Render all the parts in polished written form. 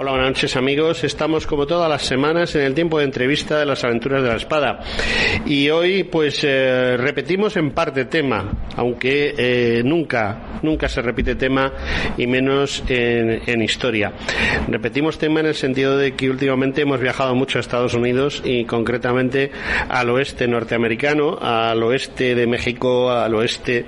Hola, buenas noches amigos. Estamos como todas las semanas en el tiempo de entrevista de las aventuras de la espada. Y hoy pues repetimos en parte tema, aunque nunca se repite tema, y menos en historia. Repetimos tema en el sentido de que últimamente hemos viajado mucho a Estados Unidos y concretamente al oeste norteamericano, al oeste de México, al oeste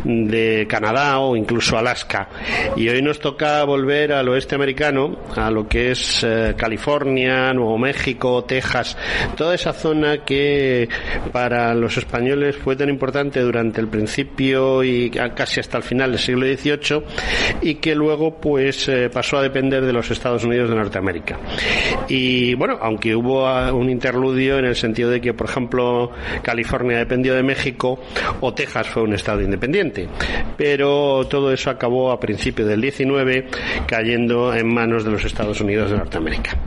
de Canadá o incluso Alaska. Y hoy nos toca volver al oeste americano, a lo que es California, Nuevo México, Texas, toda esa zona que para los españoles fue tan importante durante el principio y casi hasta el final del siglo XVIII, y que luego pues pasó a depender de los Estados Unidos de Norteamérica. Y bueno, aunque hubo un interludio en el sentido de que, por ejemplo, California dependió de México o Texas fue un estado independiente, pero todo eso acabó a principios del XIX cayendo en manos de los Estados Unidos de Norteamérica.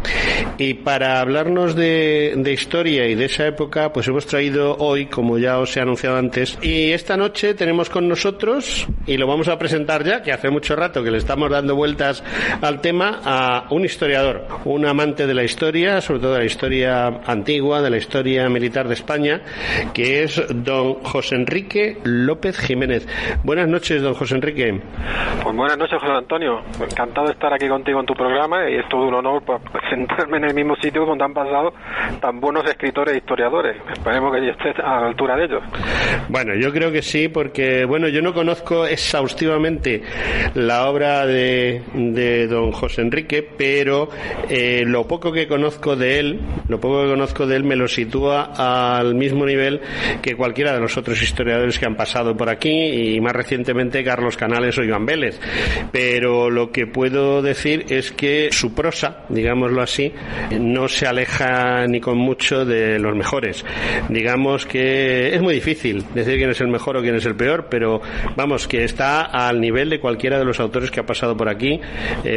Y para hablarnos de historia y de esa época, pues hemos traído hoy, como ya os he anunciado antes, y esta noche tenemos con nosotros, y lo vamos a presentar ya, que hace mucho rato que le estamos dando vueltas al tema, a un historiador, un amante de la historia, sobre todo de la historia antigua, de la historia militar de España, que es don José Enrique López Jiménez. Buenas noches, don José Enrique. Pues buenas noches, José Antonio. Encantado de estar aquí contigo en tu programa, y es todo un honor pues, sentarme en el mismo sitio donde han pasado tan buenos escritores e historiadores. Esperemos que yo esté a la altura de ellos. Bueno, yo creo que sí, porque bueno, yo no conozco exhaustivamente la obra de don José Enrique, pero lo poco que conozco de él me lo sitúa al mismo nivel que cualquiera de los otros historiadores que han pasado por aquí, y más recientemente Carlos Canales o Iván Vélez. Pero lo que puedo decir es que su prosa, digámoslo así, no se aleja ni con mucho de los mejores. Digamos que es muy difícil decir quién es el mejor o quién es el peor, pero vamos, que está al nivel de cualquiera de los autores que ha pasado por aquí,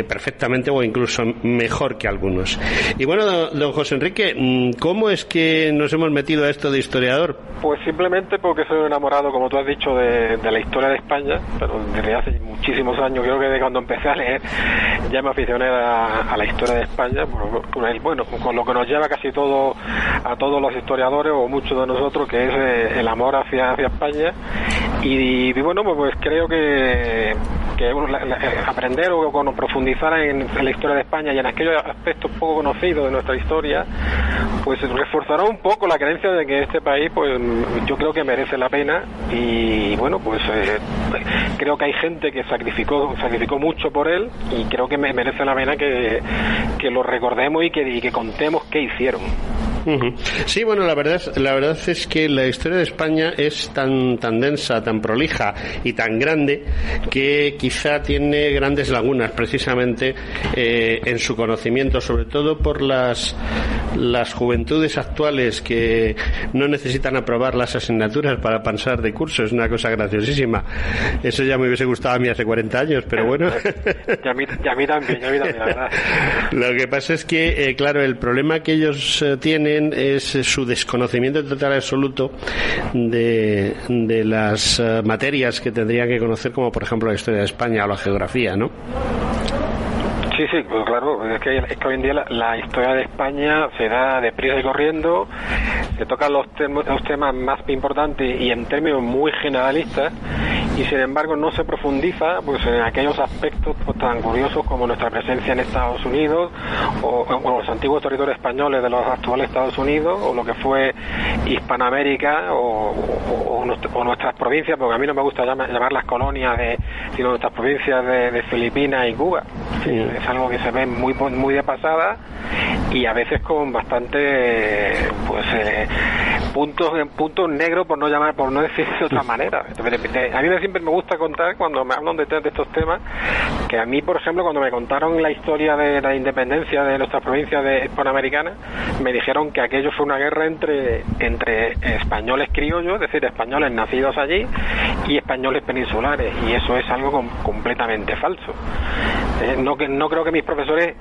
perfectamente, o incluso mejor que algunos. Y bueno, don José Enrique, ¿cómo es que nos hemos metido a esto de historiador? Pues simplemente porque soy enamorado, como tú has dicho, de la historia de España, pero desde hace muchísimos años. Creo que de cuando empecé a leer ya me aficioné a la historia de España, bueno, con lo que nos lleva casi todo a todos los historiadores, o muchos de nosotros, que es el amor hacia España. Y bueno, pues creo que aprender o profundizar en la historia de España y en aquellos aspectos poco conocidos de nuestra historia, pues reforzará un poco la creencia de que este país, pues yo creo que merece la pena. Y bueno, pues creo que hay gente que sacrificó mucho por él, y creo que merece la pena que lo recordemos y que contemos qué hicieron. Sí, bueno, la verdad es que la historia de España es tan densa, tan prolija y tan grande, que quizá tiene grandes lagunas precisamente en su conocimiento, sobre todo por las juventudes actuales que no necesitan aprobar las asignaturas para pasar de curso. Es una cosa graciosísima. Eso ya me hubiese gustado a mí hace 40 años, pero bueno. Y a mí también, la verdad. Lo que pasa es que, claro, el problema que ellos tienen es su desconocimiento total y absoluto de las materias que tendrían que conocer, como por ejemplo la historia de España o la geografía, ¿no? Sí, pues claro, es que hoy en día la historia de España se da deprisa y corriendo, se tocan los temas más importantes y en términos muy generalistas, y sin embargo no se profundiza pues en aquellos aspectos pues, tan curiosos como nuestra presencia en Estados Unidos, o los antiguos territorios españoles de los actuales Estados Unidos, o lo que fue Hispanoamérica, o nuestras provincias, porque a mí no me gusta llamar las colonias sino nuestras provincias de Filipinas y Cuba. Sí, es algo que se ve muy de pasada, y a veces con bastante pues puntos negros, por no decir de otra manera. A mí siempre me gusta contar, cuando me hablan de estos temas, que a mí, por ejemplo, cuando me contaron la historia de la independencia de nuestras provincias hispanoamericanas, me dijeron que aquello fue una guerra entre españoles criollos, es decir, españoles nacidos allí, y españoles peninsulares, y eso es algo completamente falso. No creo que mis profesores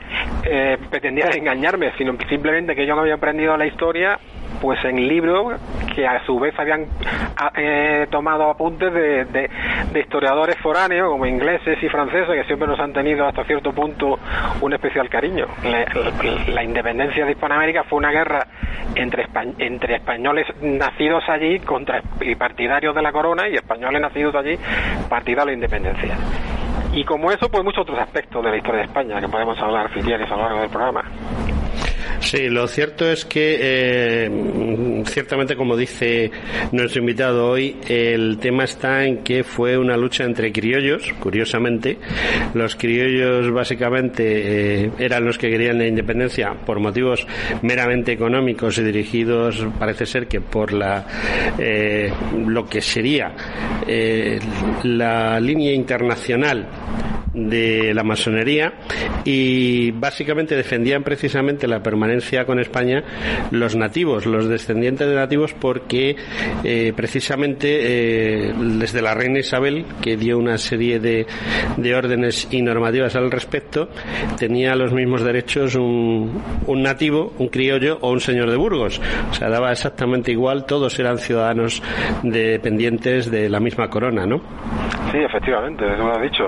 pretendieran engañarme, sino simplemente que yo no había aprendido la historia pues en libros que a su vez habían tomado apuntes de historiadores foráneos como ingleses y franceses, que siempre nos han tenido hasta cierto punto un especial cariño. La independencia de Hispanoamérica fue una guerra entre españoles nacidos allí y partidarios de la corona, y españoles nacidos allí partidarios de la independencia. Y como eso, pues muchos otros aspectos de la historia de España que podemos hablar, si quieres, a lo largo del programa. Sí, lo cierto es que ciertamente, como dice nuestro invitado hoy, el tema está en que fue una lucha entre criollos. Curiosamente, los criollos básicamente eran los que querían la independencia por motivos meramente económicos y dirigidos, parece ser, que por lo que sería la línea internacional de la masonería, y básicamente defendían precisamente la permanencia con España los nativos, los descendientes de nativos, porque precisamente desde la reina Isabel, que dio una serie de órdenes y normativas al respecto, tenía los mismos derechos un nativo, un criollo o un señor de Burgos. O sea, daba exactamente igual, todos eran ciudadanos dependientes de la misma corona, ¿no? Sí, efectivamente, tú lo has dicho.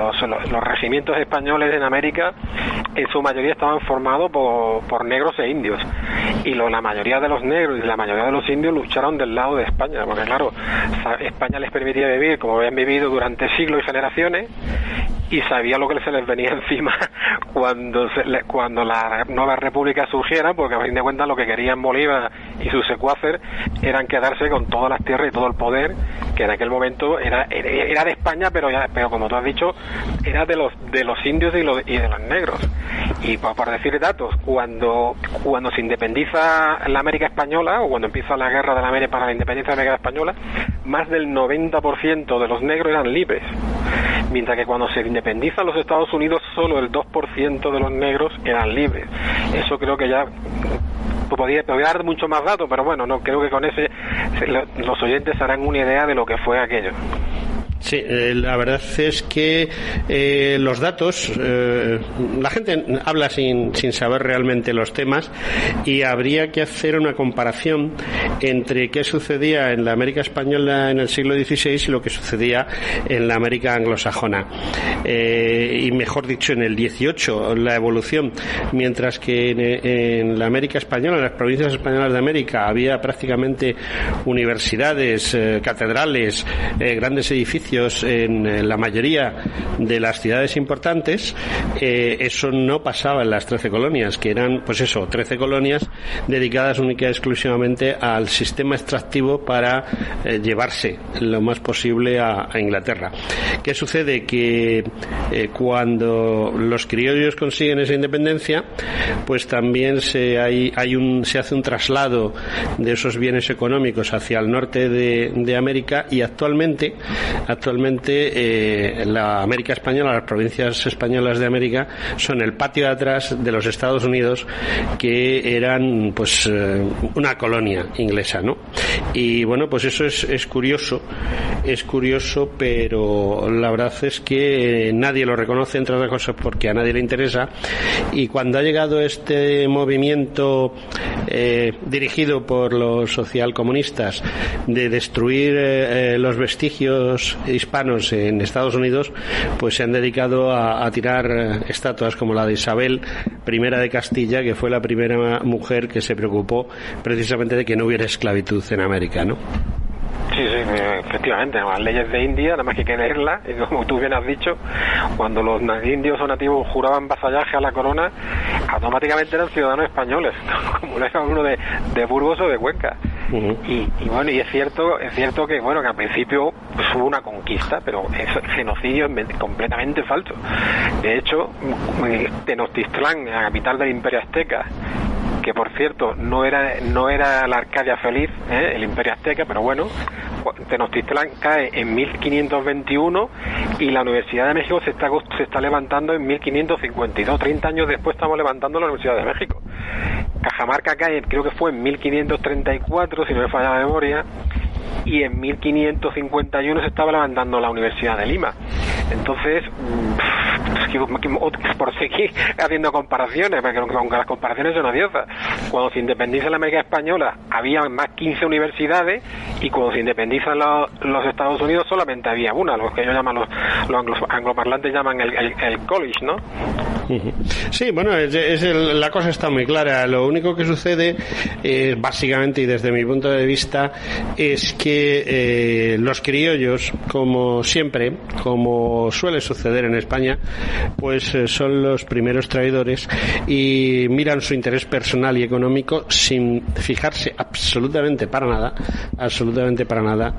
Los regimientos españoles en América en su mayoría estaban formados por negros e indios, y la mayoría de los negros y la mayoría de los indios lucharon del lado de España, porque claro, España les permitía vivir como habían vivido durante siglos y generaciones, y sabía lo que se les venía encima cuando la nueva república surgiera, porque a fin de cuentas lo que querían Bolívar y sus secuaces eran quedarse con todas las tierras y todo el poder, que en aquel momento era de España, pero como tú has dicho, era de los indios y de los negros. Y por decir datos, cuando se independiza la América española, o cuando empieza la guerra de la América para la independencia de la América española, más del 90% de los negros eran libres, mientras que cuando se independizan los Estados Unidos, solo el 2% de los negros eran libres. Eso creo que ya podría dar mucho más datos, pero bueno, no creo que con ese los oyentes harán una idea de lo que fue aquello. Sí, la verdad es que los datos, la gente habla sin saber realmente los temas, y habría que hacer una comparación entre qué sucedía en la América española en el siglo XVI y lo que sucedía en la América anglosajona, y mejor dicho en el XVIII, la evolución. Mientras que en la América española, en las provincias españolas de América, había prácticamente universidades, catedrales, grandes edificios en la mayoría de las ciudades importantes. Eso no pasaba en las 13 colonias, que eran, pues eso, 13 colonias dedicadas única y exclusivamente al sistema extractivo para llevarse lo más posible a Inglaterra. ¿Qué sucede? Que cuando los criollos consiguen esa independencia, pues también se hace un traslado de esos bienes económicos hacia el norte de América, y actualmente la América española, las provincias españolas de América, son el patio de atrás de los Estados Unidos, que eran pues una colonia inglesa, ¿no? Y bueno, pues eso es curioso, pero la verdad es que nadie lo reconoce, entre otras cosas porque a nadie le interesa. Y cuando ha llegado este movimiento dirigido por los socialcomunistas de destruir los vestigios hispanos en Estados Unidos, pues se han dedicado a tirar estatuas como la de Isabel I de Castilla, que fue la primera mujer que se preocupó precisamente de que no hubiera esclavitud en América, ¿no? Sí, efectivamente, las leyes de India, nada más que leerlas, y como tú bien has dicho, cuando los indios o nativos juraban vasallaje a la corona, automáticamente eran ciudadanos españoles, como lo era uno de Burgos o de Cuenca. Uh-huh. Y bueno, y es cierto que bueno, que al principio pues, hubo una conquista, pero es genocidio completamente falso. De hecho, Tenochtitlán, la capital del Imperio Azteca, que por cierto no era la Arcadia feliz, el Imperio Azteca, pero bueno, Tenochtitlán cae en 1521 y la Universidad de México se está levantando en 1552. 30 años después estamos levantando la Universidad de México. Cajamarca cae, creo que fue en 1534, si no me falla la memoria, y en 1551 se estaba levantando la Universidad de Lima. Entonces, por seguir haciendo comparaciones, porque aunque las comparaciones son odiosas, cuando se independiza la América Española había más 15 universidades, y cuando se independizan los Estados Unidos solamente había una, los que ellos llaman los angloparlantes llaman el college, ¿no? Sí, bueno, la cosa está muy clara. Lo único que sucede, básicamente, y desde mi punto de vista, es que los criollos, como siempre, como suele suceder en España, pues son los primeros traidores y miran su interés personal y económico sin fijarse absolutamente para nada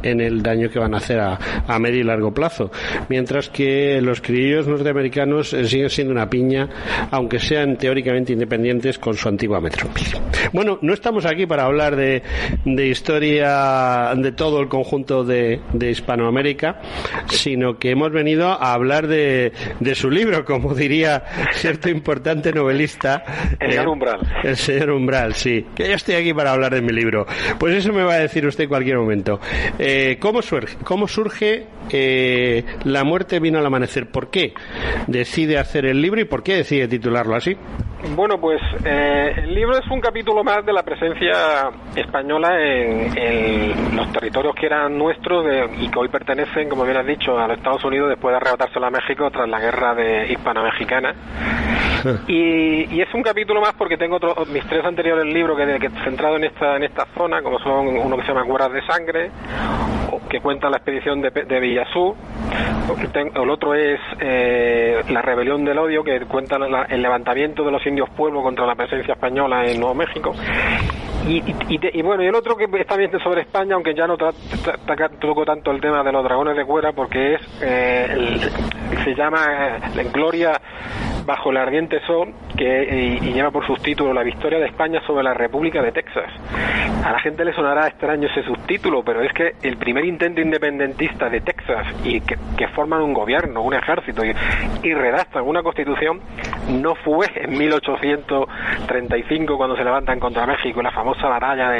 en el daño que van a hacer a medio y largo plazo, mientras que los criollos norteamericanos siguen siendo una piña, aunque sean teóricamente independientes con su antigua metrópoli. Bueno, no estamos aquí para hablar de historia de todo el conjunto de Hispanoamérica, sino que hemos venido a hablar de su libro, como diría cierto importante novelista, el señor Umbral. El señor Umbral, sí, que yo estoy aquí para hablar de mi libro. Pues eso me va a decir usted en cualquier momento. ¿Cómo surge La muerte vino al amanecer? ¿Por qué decide hacer el libro y por qué decide titularlo así? Bueno, pues el libro es un capítulo más de la presencia española en los territorios que eran nuestros y que hoy pertenecen, como bien has dicho, a los Estados Unidos después de arrebatárselo a México tras la guerra hispano-mexicana. Y es un capítulo más porque tengo mis tres anteriores libros que centrado en esta zona, como son uno que se llama Cuerdas de Sangre, que cuenta la expedición de Villazú. El otro es La rebelión del odio, que cuenta el levantamiento de los indios pueblos contra la presencia española en Nuevo México. Y bueno, y el otro que está bien sobre España, aunque ya no toco tanto el tema de los dragones de Cuera, porque se llama Gloria bajo el ardiente sol, y lleva por subtítulo La victoria de España sobre la República de Texas. A la gente le sonará extraño ese subtítulo, pero es que el primer intento independentista de Texas, y que forman un gobierno, un ejército y redactan una constitución, no fue en 1835 cuando se levantan contra México, la famosa batalla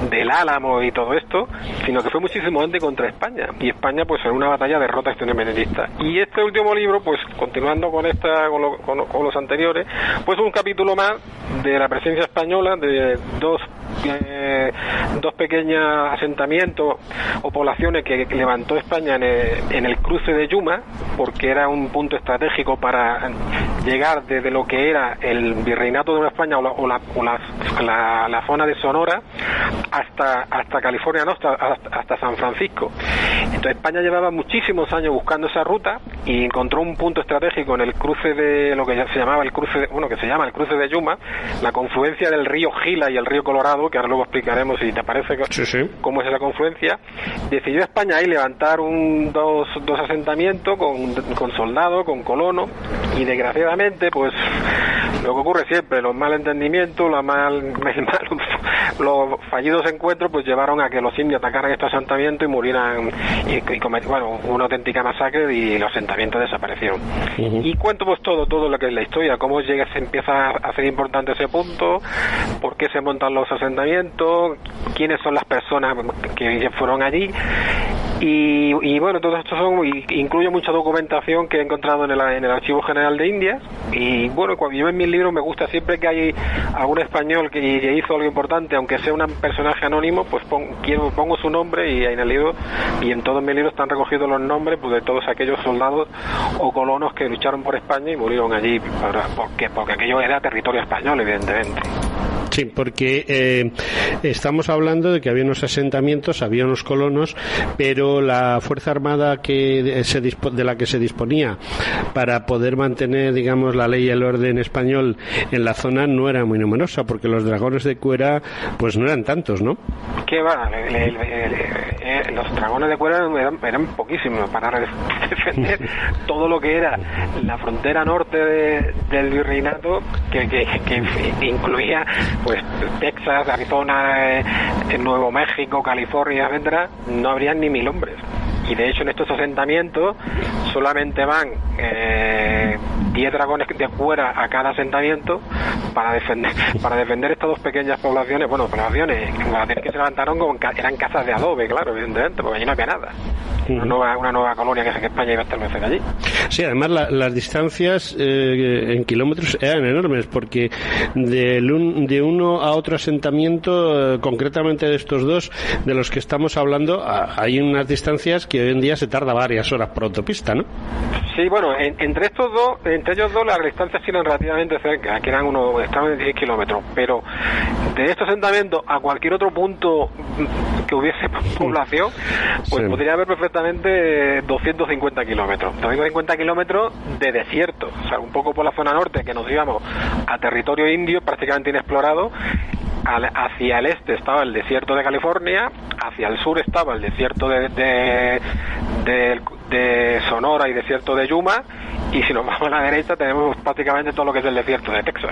del Álamo y todo esto, sino que fue muchísimo antes contra España, y España pues en una batalla derrota a este independentista. Y este último libro, pues continuando con los anteriores, pues un capítulo más de la presencia española de dos pequeños asentamientos o poblaciones que levantó España en el cruce de Yuma, porque era un punto estratégico para llegar desde lo que era el virreinato de Nueva España o la zona de Sonora hasta California, ¿no? hasta San Francisco. Entonces España llevaba muchísimos años buscando esa ruta y encontró un punto estratégico en el cruce de lo que se llama el cruce de Yuma, la confluencia del río Gila y el río Colorado, que ahora luego explicaremos si te parece cómo es esa confluencia. Decidió España ahí levantar dos asentamientos con soldados, con colonos, y desgraciadamente pues lo que ocurre siempre, los malentendimientos, los fallidos encuentros pues llevaron a que los indios atacaran este asentamiento y murieran y cometieron una auténtica masacre, y los asentamientos desaparecieron. Y cuento pues todo lo que es la historia, cómo se empieza a ser importante ese punto, por qué se montan los asentamientos, quiénes son las personas que fueron allí. Y bueno, todo esto incluye mucha documentación que he encontrado en el Archivo General de Indias. Y bueno, cuando yo en mis libros me gusta siempre que hay algún español que hizo algo importante, aunque sea un personaje anónimo, pues pongo su nombre, y en el libro y en todos mis libros están recogidos los nombres pues, de todos aquellos soldados o colonos que lucharon por España y murieron allí porque aquello era territorio español, evidentemente. Sí, porque estamos hablando de que había unos asentamientos, había unos colonos, pero la fuerza armada de la que se disponía para poder mantener, digamos, la ley y el orden español en la zona no era muy numerosa, porque los dragones de Cuera pues no eran tantos, ¿no? ¿Qué va? Los dragones de Cuera eran poquísimos para defender todo lo que era la frontera norte del virreinato, que incluía pues Texas, Arizona, Nuevo México, California, etcétera. No habrían ni 1000 hombres. Y de hecho en estos asentamientos solamente van 10 dragones de Cuera a cada asentamiento para defender estas dos pequeñas poblaciones que se levantaron eran casas de adobe, claro, evidentemente, porque allí no había nada. Una nueva colonia que España iba a establecer allí. Sí, además las distancias en kilómetros eran enormes, porque de uno a otro asentamiento, concretamente de estos dos de los que estamos hablando, hay unas distancias que hoy en día se tarda varias horas por autopista, ¿no? Sí, bueno, entre ellos dos las distancias eran relativamente cerca, que estaban en 10 kilómetros, pero de estos asentamientos a cualquier otro punto que hubiese población, pues sí, podría haber perfectamente 250 kilómetros. 250 kilómetros de desierto, o sea, un poco por la zona norte, que nos íbamos a territorio indio prácticamente inexplorado. Hacia el este estaba el desierto de California, hacia el sur estaba el desierto de Sonora y desierto de Yuma, y si nos vamos a la derecha tenemos prácticamente todo lo que es el desierto de Texas.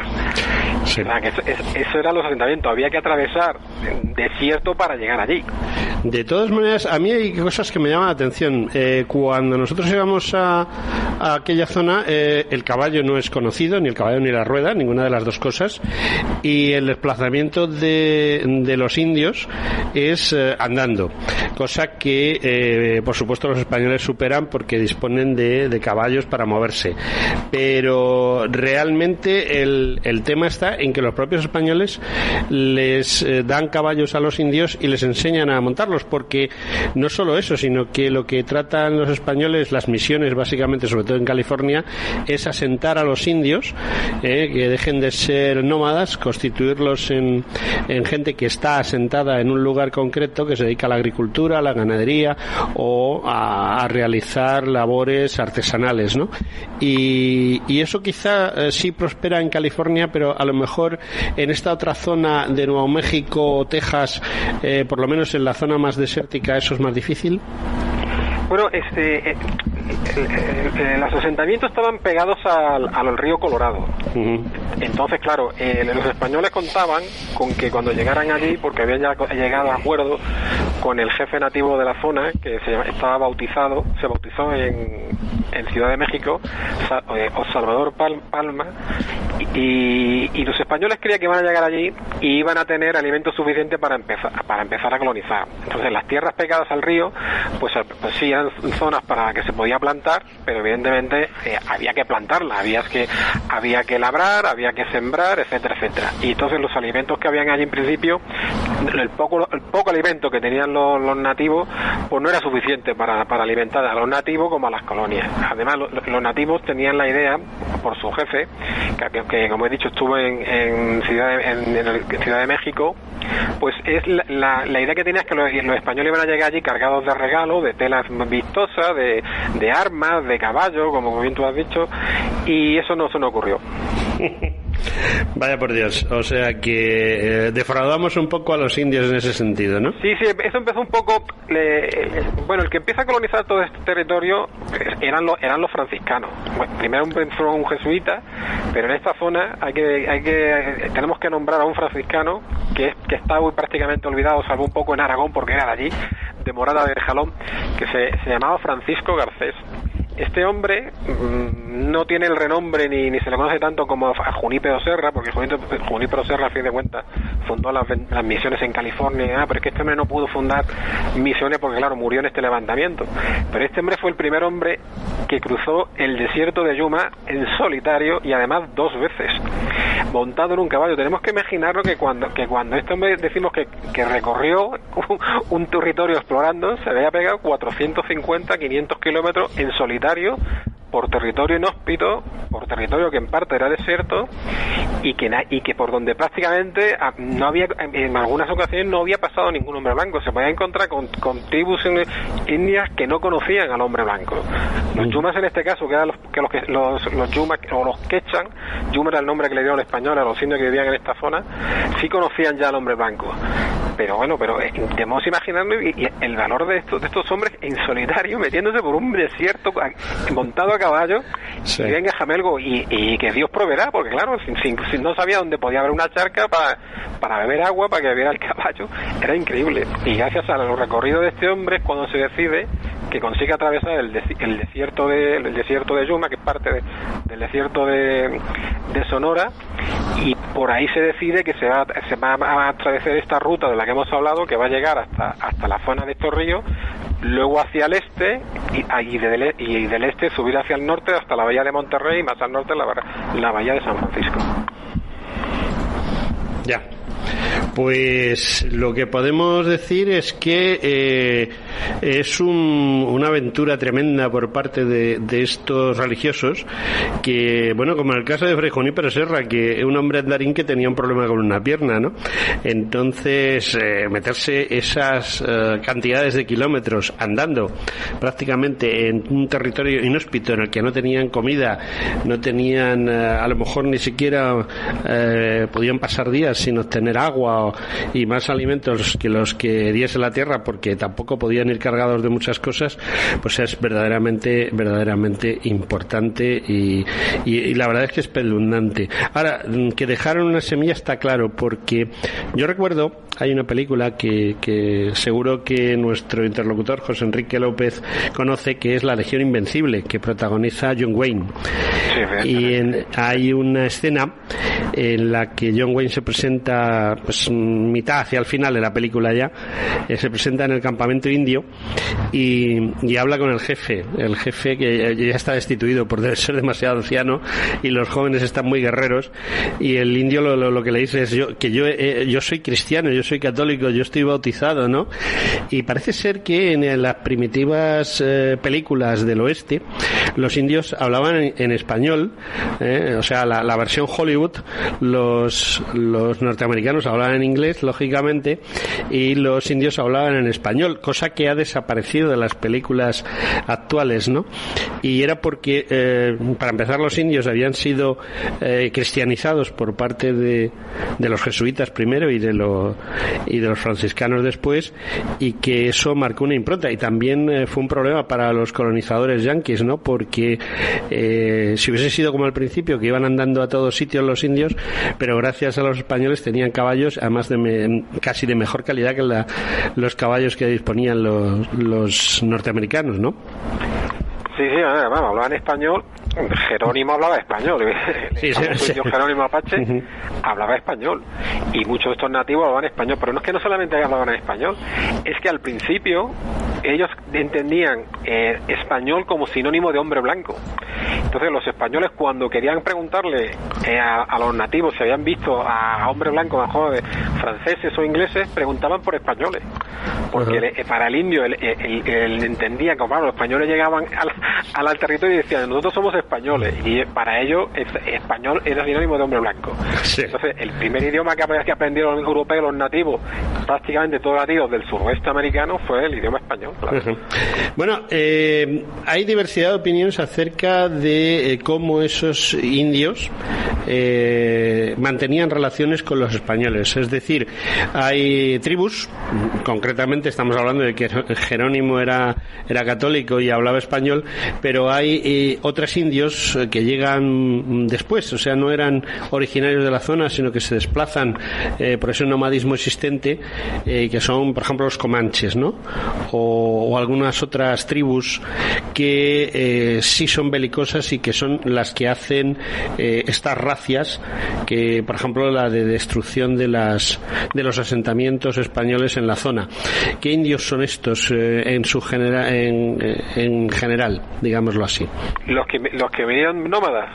Sí. O sea, que eso eran los asentamientos, había que atravesar desierto para llegar allí. De todas maneras, a mí hay cosas que me llaman la atención. Cuando nosotros llegamos a aquella zona, el caballo no es conocido, ni el caballo ni la rueda, ninguna de las dos cosas, y el desplazamiento de los indios es andando, cosa que por supuesto los españoles superan porque disponen de caballos para moverse, pero realmente el tema está en que los propios españoles les dan caballos a los indios y les enseñan a montarlos, porque no solo eso, sino que lo que tratan los españoles, las misiones básicamente, sobre todo en California, es asentar a los indios, que dejen de ser nómadas, constituirlos en gente que está asentada en un lugar concreto, que se dedica a la agricultura, a la ganadería o a realizar labores artesanales, ¿no? Y eso quizá sí prospera en California, pero a lo mejor en esta otra zona de Nuevo México o Texas, por lo menos en la zona más desértica, eso es más difícil. Bueno, los asentamientos estaban pegados al río Colorado. Uh-huh. Entonces, claro, los españoles contaban con que cuando llegaran allí, porque habían ya llegado a acuerdo con el jefe nativo de la zona, que se bautizó en Ciudad de México, Salvador Palma, y los españoles creían que iban a llegar allí y iban a tener alimento suficiente para empezar a colonizar. Entonces, las tierras pegadas al río, pues sí eran zonas para que se podía plantar, pero evidentemente había que plantarla, había que labrar, había que sembrar, etcétera, etcétera. Y entonces los alimentos que habían allí en principio, el poco alimento que tenían los nativos, pues no era suficiente para alimentar a los nativos como a las colonias. Además, los nativos tenían la idea, por su jefe, que como he dicho estuvo en Ciudad de México, pues es la idea que tenía es que los españoles iban a llegar allí cargados de regalos, de telas vistosas, de armas, de caballos, como bien tú has dicho, y eso no ocurrió. Vaya por Dios, o sea que defraudamos un poco a los indios en ese sentido, ¿no? Sí, eso empezó un poco. El que empieza a colonizar todo este territorio eran los franciscanos. Bueno, primero empezó un jesuita, pero en esta zona tenemos que nombrar a un franciscano que está muy prácticamente olvidado, salvo un poco en Aragón porque era de allí, de Morada de Jalón, que se llamaba Francisco Garcés. Este hombre no tiene el renombre ni se le conoce tanto como a Junípero Serra, porque Junípero Serra, a fin de cuentas, fundó las misiones en California, pero es que este hombre no pudo fundar misiones porque, claro, murió en este levantamiento. Pero este hombre fue el primer hombre que cruzó el desierto de Yuma en solitario y además 2 veces, montado en un caballo. Tenemos que imaginarlo que cuando este hombre decimos que recorrió un territorio explorando, se había pegado 450, 500 kilómetros en solitario, por territorio inhóspito, por territorio que en parte era desierto y que por donde prácticamente no había, en algunas ocasiones no había pasado ningún hombre blanco. Se podía encontrar con tribus indias que no conocían al hombre blanco. Los yumas en este caso, que eran los yumas o los quechan, yuma era el nombre que le dieron los españoles a los indios que vivían en esta zona, sí conocían ya al hombre blanco. Pero debemos imaginarnos el valor de estos hombres en solitario metiéndose por un desierto montado a caballo, sí. Y venga Jamelgo y que Dios proveerá, porque claro, si no sabía dónde podía haber una charca para beber agua, para que bebiera el caballo, era increíble. Y gracias a los recorridos de este hombre es cuando se decide que consigue atravesar el desierto de Yuma, que es parte del desierto de Sonora, y por ahí se decide que se va a atravesar esta ruta de la que hemos hablado, que va a llegar hasta la zona de estos ríos, luego hacia el este y del este subir hacia el norte hasta la bahía de Monterrey, y más al norte la bahía de San Francisco. Ya. Pues lo que podemos decir es que es una aventura tremenda por parte de estos religiosos, que, bueno, como en el caso de Fray Junípero Serra, que es un hombre andarín que tenía un problema con una pierna, ¿no? Entonces, meterse esas cantidades de kilómetros andando prácticamente en un territorio inhóspito en el que no tenían comida, no tenían, a lo mejor ni siquiera podían pasar días sin obtener agua y más alimentos que los que diese la tierra, porque tampoco podían ir cargados de muchas cosas, pues es verdaderamente importante y la verdad es que es espeluznante. Ahora, que dejaron una semilla está claro, porque yo recuerdo, hay una película que seguro que nuestro interlocutor José Enrique López conoce, que es La Legión Invencible, que protagoniza John Wayne. Y hay una escena en la que John Wayne se presenta, pues mitad hacia el final de la película ya, se presenta en el campamento indio y habla con el jefe que ya está destituido por ser demasiado anciano y los jóvenes están muy guerreros, y el indio lo que le dice es yo soy cristiano, yo soy católico, yo estoy bautizado, ¿no? Y parece ser que en las primitivas películas del oeste los indios hablaban en español, o sea, la versión Hollywood, los norteamericanos hablaban en inglés, lógicamente, y los indios hablaban en español, cosa que ha desaparecido de las películas actuales, ¿no? Y era porque, para empezar, los indios habían sido cristianizados por parte de los jesuitas primero y de los franciscanos después, y que eso marcó una impronta, y también fue un problema para los colonizadores yanquis, ¿no? Porque si hubiese sido como al principio, que iban andando a todos sitios los indios, pero gracias a los españoles tenían caballos, además casi de mejor calidad que los caballos que disponían los norteamericanos, ¿no? Sí, vamos, hablaban español. Jerónimo hablaba español. Sí. Jerónimo Apache hablaba español, y muchos de estos nativos hablaban español, pero no es que no solamente hablaban español, es que al principio ellos entendían español como sinónimo de hombre blanco. Entonces los españoles, cuando querían preguntarle a los nativos si habían visto a hombres blancos, mejor franceses o ingleses, preguntaban por españoles, porque para el indio él entendía que, claro, los españoles llegaban al territorio y decían, nosotros somos españoles, y para ellos español era sinónimo de hombre blanco. Sí. Entonces el primer idioma que aprendieron los europeos, los nativos, prácticamente todos nativos del suroeste americano, fue el idioma español, claro. Bueno, hay diversidad de opiniones acerca de cómo esos indios mantenían relaciones con los españoles. Es decir, hay tribus, concretamente estamos hablando de que Jerónimo era católico y hablaba español, pero hay otros indios que llegan después, o sea, no eran originarios de la zona, sino que se desplazan por ese nomadismo existente, que son, por ejemplo, los comanches, ¿no? O algunas otras tribus que sí son belicosas y que son las que hacen estas racias, que, por ejemplo, la de destrucción de los asentamientos españoles en la zona. ¿Qué indios son estos en general, digámoslo así? Los que venían nómadas.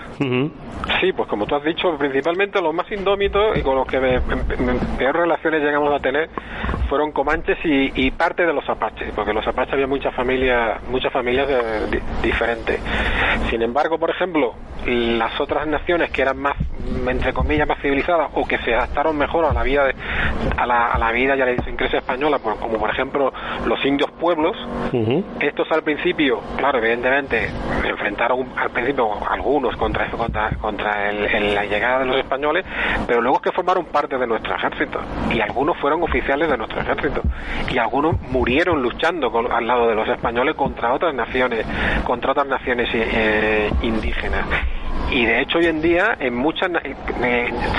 Sí, pues como tú has dicho, principalmente los más indómitos y con los que peor relaciones llegamos a tener fueron comanches y parte de los apaches, porque los apaches había muchas familias diferentes. Sin embargo, por ejemplo, las otras naciones que eran más, entre comillas, más civilizadas, o que se adaptaron mejor a la vida a la vida y a la idiosincrasia española, como por ejemplo los indios pueblos, estos al principio, claro, evidentemente se enfrentaron al principio algunos contra la llegada de los españoles, pero luego es que formaron parte de nuestro ejército, y algunos fueron oficiales de nuestro ejército, y algunos murieron luchando al lado de los españoles contra otras naciones indígenas. Y de hecho hoy en día en muchas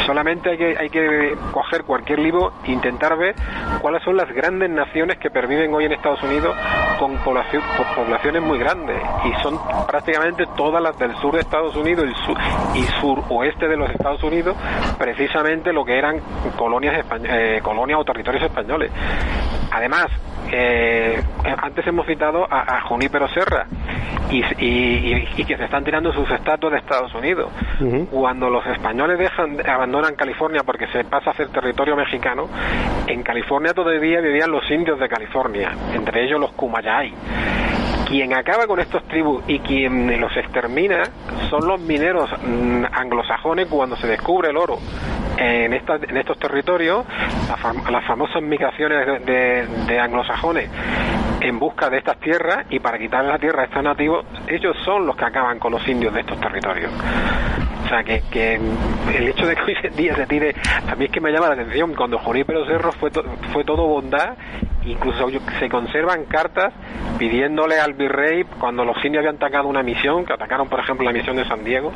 solamente hay que coger cualquier libro e intentar ver cuáles son las grandes naciones que perviven hoy en Estados Unidos con poblaciones muy grandes, y son prácticamente todas las del sur de Estados Unidos y suroeste de los Estados Unidos, precisamente lo que eran colonias o territorios españoles. Además, antes hemos citado a Junípero Serra y que se están tirando sus estatuas de Estados Unidos. Uh-huh. Cuando los españoles abandonan California porque se pasa a ser territorio mexicano, en California todavía vivían los indios de California, entre ellos los Kumeyaay. Quien acaba con estos tribus y quien los extermina son los mineros anglosajones cuando se descubre el oro en estos territorios, las famosas migraciones de anglosajones en busca de estas tierras, y para quitarle la tierra a estos nativos, ellos son los que acaban con los indios de estos territorios. O sea, que el hecho de que hoy en día se tire, a mí es que me llama la atención. Cuando Junípero Serra fue todo bondad, incluso se conservan cartas pidiéndole al virrey, cuando los indios habían atacado una misión, que atacaron por ejemplo la misión de San Diego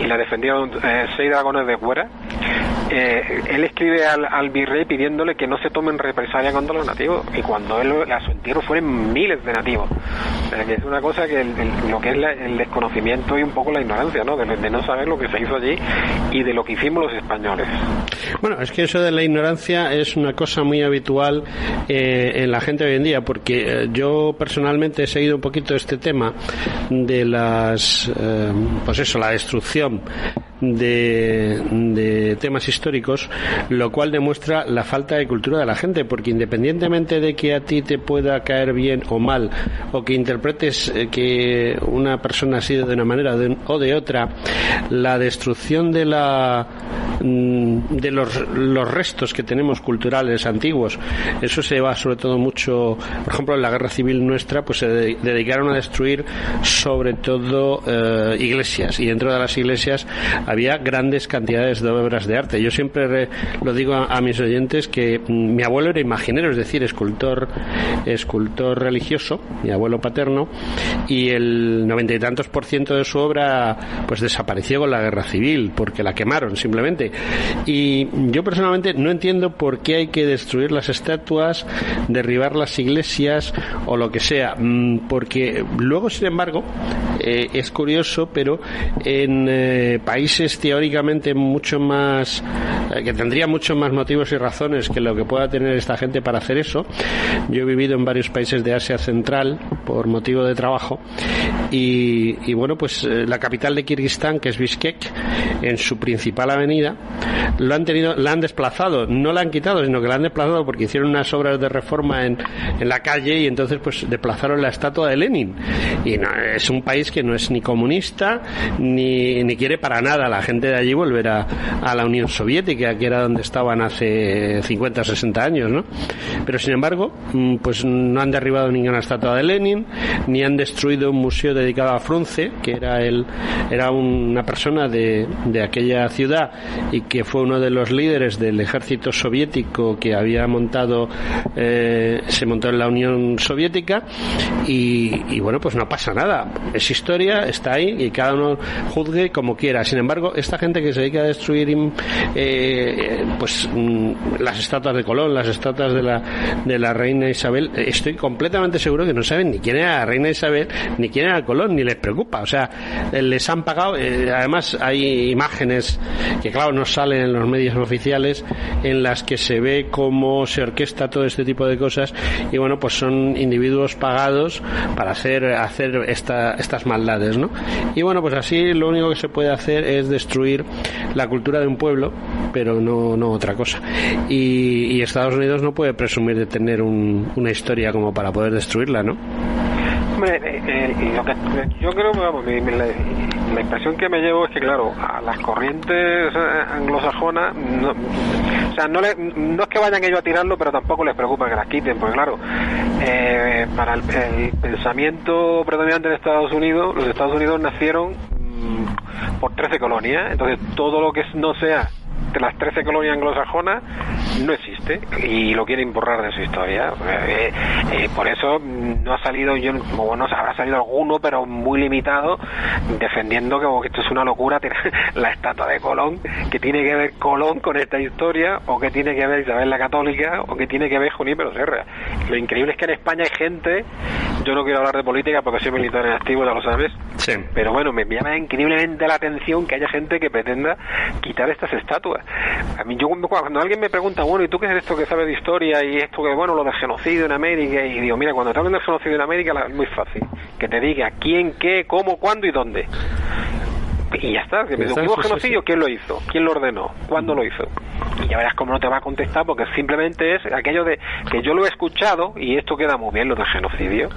y la defendieron 6 dragones de fuera, él escribe al virrey pidiéndole que no se tomen represalia contra los nativos, y cuando él a su entierro fueron miles de nativos. O sea, que es una cosa que lo que es el desconocimiento y un poco la ignorancia, ¿no? De no saber lo que se hizo allí y de lo que hicimos los españoles. Bueno, es que eso de la ignorancia es una cosa muy habitual en la gente hoy en día, porque yo personalmente he seguido un poquito este tema de las la destrucción de temas históricos, lo cual demuestra la falta de cultura de la gente, porque independientemente de que a ti te pueda caer bien o mal, o que interpretes que una persona ha sido de una manera o de otra, la destrucción de los restos que tenemos culturales antiguos, eso se va sobre todo mucho, por ejemplo en la guerra civil nuestra, pues se dedicaron a destruir sobre todo iglesias, y dentro de las iglesias había grandes cantidades de obras de arte. Yo siempre lo digo a mis oyentes que mi abuelo era imaginero, es decir, escultor religioso, mi abuelo paterno, y el 90 y tantos % de su obra pues desapareció con la guerra civil, porque la quemaron simplemente. Y yo personalmente no entiendo por qué hay que destruir las estatuas, derribar las iglesias o lo que sea, porque luego, sin embargo, es curioso, pero en países teóricamente mucho más que tendría mucho más motivos y razones que lo que pueda tener esta gente para hacer eso. Yo he vivido en varios países de Asia Central por motivo de trabajo, y bueno, pues la capital de Kirguistán, que es Bishkek, en su principal avenida la han desplazado, no la han quitado, sino que la han desplazado porque hicieron unas obras de reforma en la calle, y entonces pues desplazaron la estatua de Lenin. Y no, es un país que no es ni comunista ni quiere para nada la gente de allí volver a la Unión Soviética, que era donde estaban hace 50 o 60 años, ¿no? Pero sin embargo, pues no han derribado ninguna estatua de Lenin, ni han destruido un museo dedicado a Frunze, que era una persona de aquella ciudad y que fue uno de los líderes del ejército soviético que había se montó en la Unión Soviética, y bueno, pues no pasa nada, es historia, está ahí y cada uno juzgue como quiera. Sin embargo, esta gente que se dedica a destruir las estatuas de Colón, las estatuas de la reina Isabel, estoy completamente seguro que no saben ni quién era la reina Isabel, ni quién era Colón, ni les preocupa. O sea, les han pagado, además hay imágenes que claro no salen en los medios oficiales, en las que se ve cómo se orquesta todo este tipo de cosas, y bueno, pues son individuos pagados para hacer estas maldades, ¿no? Y bueno, pues así lo único que se puede hacer es destruir la cultura de un pueblo, pero no otra cosa. Y Estados Unidos no puede presumir de tener una historia como para poder destruirla, ¿no? Hombre, lo que yo creo, vamos, la impresión que me llevo es que, claro, a las corrientes anglosajonas, no es que vayan ellos a tirarlo, pero tampoco les preocupa que las quiten, porque claro, para el pensamiento predominante de Estados Unidos, los Estados Unidos nacieron por 13 colonias, entonces todo lo que no sea de las 13 colonias anglosajonas no existe, y lo quieren borrar de su historia. Por eso no ha salido, habrá salido alguno, pero muy limitado, defendiendo que esto es una locura, la estatua de Colón, que tiene que ver Colón con esta historia, o que tiene que ver Isabel la Católica, o que tiene que ver Junípero Serra. Lo increíble es que en España hay gente yo no quiero hablar de política porque soy militar en activo, ya lo sabes. Sí. Pero bueno, me llama increíblemente la atención que haya gente que pretenda quitar estas estatuas. A mí, cuando alguien me pregunta, bueno, ¿y tú qué es esto que sabes de historia y esto que, bueno, lo del genocidio en América? Y digo, mira, cuando te hablan del genocidio en América es muy fácil. Que te diga quién, qué, cómo, cuándo y dónde. Y ya está, que me digo, ¿hubo genocidio? ¿Quién lo hizo? ¿Quién lo ordenó? ¿Cuándo lo hizo? Y ya verás cómo no te va a contestar, porque simplemente es aquello de que yo lo he escuchado y esto queda muy bien, lo del genocidio,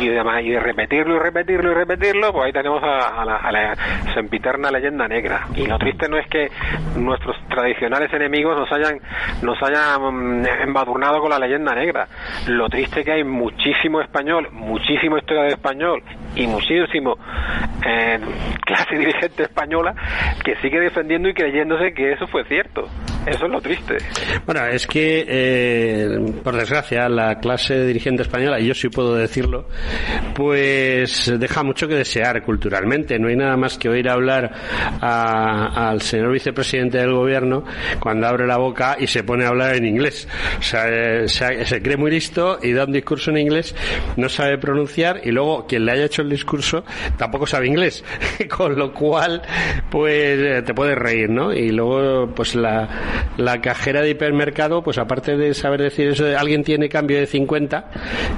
y demás, y de repetirlo y repetirlo y repetirlo, pues ahí tenemos a la sempiterna leyenda negra. Y lo triste no es que nuestros tradicionales enemigos nos hayan embadurnado con la leyenda negra. Lo triste es que hay muchísimo español, muchísima historia de español y muchísimo clase dirigente española que sigue defendiendo y creyéndose que eso fue cierto. Eso es lo triste. Bueno, es que por desgracia la clase dirigente española, y yo sí puedo decirlo, pues deja mucho que desear culturalmente. No hay nada más que oír hablar al señor vicepresidente del gobierno cuando abre la boca y se pone a hablar en inglés. O sea, se cree muy listo y da un discurso en inglés, no sabe pronunciar, y luego quien le haya hecho el discurso tampoco sabe inglés, con lo cual pues te puedes reír, ¿no? Y luego pues la cajera de hipermercado, pues aparte de saber decir eso de alguien tiene cambio de 50,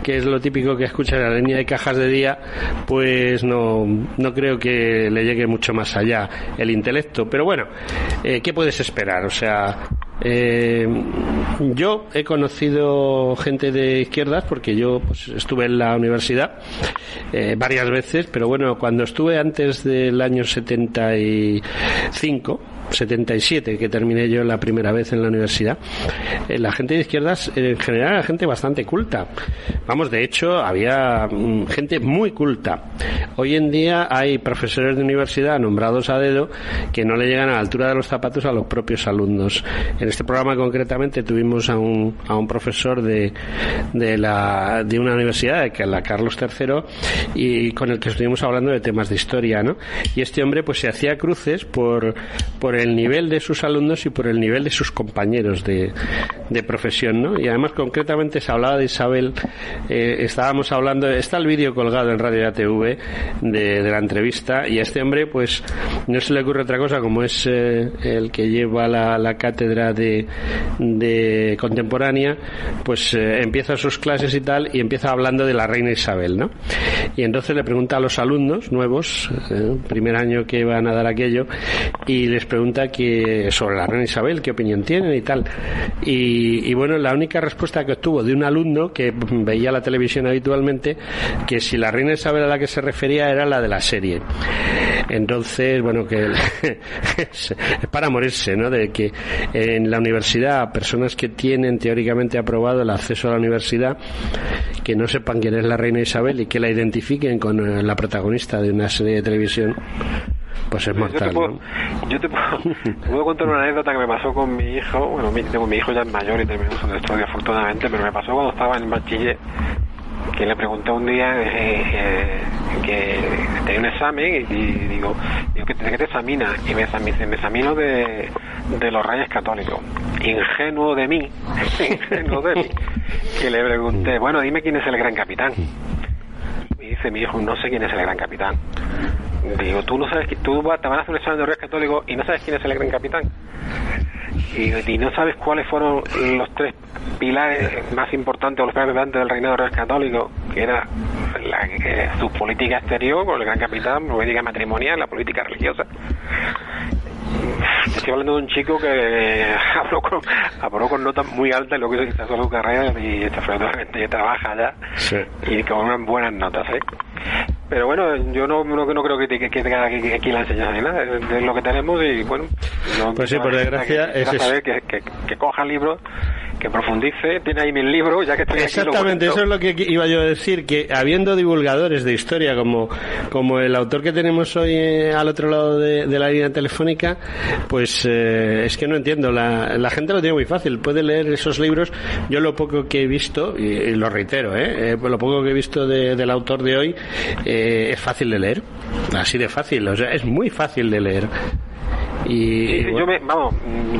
que es lo típico que escucha en la línea de cajas de día, pues no creo que le llegue mucho más allá el intelecto. Pero bueno, ¿qué puedes esperar? O sea, yo he conocido gente de izquierdas porque yo pues estuve en la universidad varias veces, pero bueno, cuando estuve antes del año 77, que terminé yo la primera vez en la universidad, la gente de izquierdas en general era gente bastante culta. Vamos, de hecho había gente muy culta. Hoy en día hay profesores de universidad nombrados a dedo que no le llegan a la altura de los zapatos a los propios alumnos. En este programa concretamente tuvimos a un profesor de una universidad, que es la Carlos III, y con el que estuvimos hablando de temas de historia, ¿no? Y este hombre pues se hacía cruces por el nivel de sus alumnos y por el nivel de sus compañeros de profesión, ¿no? Y además concretamente se hablaba de Isabel, estábamos hablando, está el vídeo colgado en Radio ATV de la entrevista, y a este hombre pues no se le ocurre otra cosa, como es el que lleva la cátedra de contemporánea, pues empieza sus clases y tal, y empieza hablando de la reina Isabel, ¿no? Y entonces le pregunta a los alumnos nuevos, primer año que van a dar aquello, y les pregunta sobre la reina Isabel, qué opinión tienen y tal. Y bueno, la única respuesta que obtuvo de un alumno que veía la televisión habitualmente, que si la reina Isabel a la que se refería era la de la serie. Entonces, bueno, que es para morirse, ¿no? De que en la universidad personas que tienen teóricamente aprobado el acceso a la universidad, que no sepan quién es la reina Isabel y que la identifiquen con la protagonista de una serie de televisión, pues es mortal, yo te puedo contar una anécdota que me pasó con mi hijo. Bueno, mi hijo ya es mayor y terminó su estudio afortunadamente, pero me pasó cuando estaba en bachiller, que le pregunté un día que tenía un examen y digo, ¿de qué te examinas? Y me examino de los Reyes Católicos. Ingenuo de mí, que le pregunté, bueno, dime quién es el gran capitán. Y dice mi hijo, no sé quién es el gran capitán. Digo, tú no sabes que te van a hacer un examen de Reyes Católicos y no sabes quién es el gran capitán. Y no sabes cuáles fueron los tres pilares más importantes o los pilares importantes del reinado de Reyes Católicos, que era su política exterior con el gran capitán, la política matrimonial, la política religiosa. Estoy hablando de un chico que aprobó con notas muy altas y luego hizo quizás su carrera y afortunadamente trabaja ya, sí, y con unas buenas notas, Pero bueno, yo no creo que aquí la enseñanza ni nada, es lo que tenemos y bueno. Pues sí, por desgracia es saber que coja libros, que profundice, tiene ahí 1000 libros, ya que estoy exactamente, aquí, eso es lo que iba yo a decir, que habiendo divulgadores de historia como el autor que tenemos hoy al otro lado de la línea telefónica, pues es que no entiendo, la gente lo tiene muy fácil, puede leer esos libros. Yo lo poco que he visto, y lo reitero, lo poco que he visto del autor de hoy, es fácil de leer, así de fácil, o sea, es muy fácil de leer. Y sí, bueno.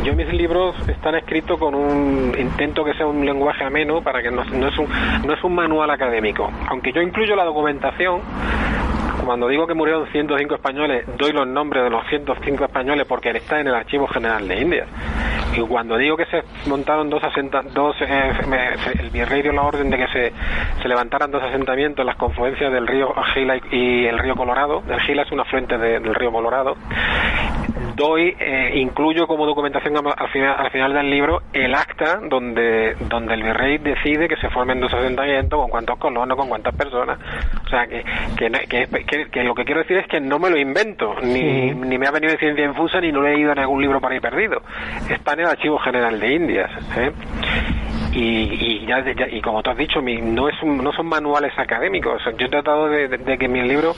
Yo mis libros están escritos con intento que sea un lenguaje ameno, para que no es un manual académico, aunque yo incluyo la documentación. Cuando digo que murieron 105 españoles, doy los nombres de los 105 españoles porque está en el Archivo General de Indias. Y cuando digo que se montaron el virrey dio la orden de que se levantaran 2 asentamientos en las confluencias del río Gila y el río Colorado. El Gila es un afluente del río Colorado. Incluyo como documentación al final del libro el acta donde el virrey decide que se formen 2 asentamientos, con cuántos colonos, con cuántas personas. O sea, que lo que quiero decir es que no me lo invento, ni me ha venido de ciencia infusa, ni no lo he leído en algún libro para ir perdido. Está en el Archivo General de Indias, ¿eh? Y como tú has dicho, no son manuales académicos. Yo he tratado de que mis libros